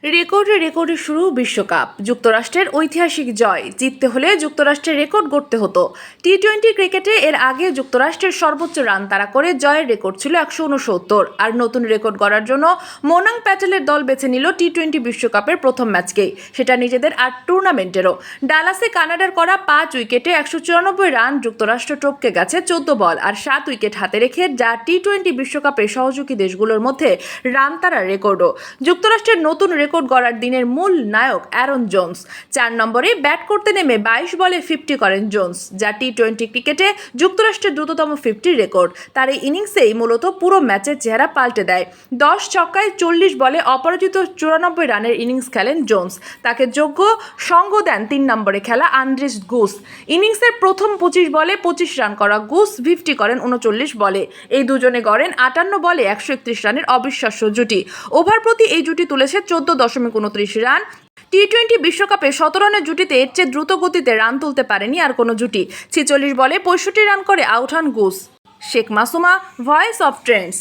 রেকর্ডে রেকর্ডে শুরু বিশ্বকাপ। যুক্তরাষ্ট্রের ঐতিহাসিক জয় জিততে হলে যুক্তরাষ্ট্রের রেকর্ড গড়তে হতো। টি-20 ক্রিকেটে এর আগে যুক্তরাষ্ট্রের সর্বোচ্চ রান তাড়া করে জয়ের রেকর্ড ছিল 169, আর নতুন রেকর্ড গড়ার জন্য মোনাং প্যাটেলের দল বেছে নিল টি-20 বিশ্বকাপের প্রথম ম্যাচকেই, সেটা নিজেদের আর টুর্নামেন্টেরও। ডালাসে কানাডার করা 5 উইকেটে 194 রান যুক্তরাষ্ট্র টপকে গেছে 14 বল আর 7 উইকেট হাতে রেখে, যা টি-20 বিশ্বকাপের সহযোগী দেশগুলোর মধ্যে রান তাড়ার রেকর্ডও। যুক্তরাষ্ট্রের নতুন রেকর্ড গড়ার দিনের মূল নায়ক অ্যারন জোন্স। 4 নম্বরে ব্যাট করতে নেমে 22 বলে 50 করেন জোন্স, যা টি-20 ক্রিকেটে যুক্তরাষ্ট্রের দ্রুততম 50 রেকর্ড। তার এই ইনিংসেই মূলত পুরো ম্যাচের চেহারা পাল্টে দেয়। 10 ছক্কায় 40 বলে অপরাজিত 94 রানের ইনিংস খেলেন জোন্স। তাকে যোগ্য সঙ্গ দেন 3 নম্বরে খেলা আন্দ্রেস গুস। ইনিংসের প্রথম 25 বলে 25 রান করা গুস 50 করেন 39 বলে। এই দুজনে গড়েন 58 বলে 131 রানের অবিশ্বাস্য জুটি। ওভার প্রতি এই জুটি তুলেছে 14.29 রান। টি-20 বিশ্বকাপে 17 রানের জুটিতে এর চেয়ে দ্রুত গতিতে রান তুলতে পারেনি আর কোনো জুটি। 46 বলে 65 রান করে আউট হন Goose. Sheikh Masuma, voice of Trends.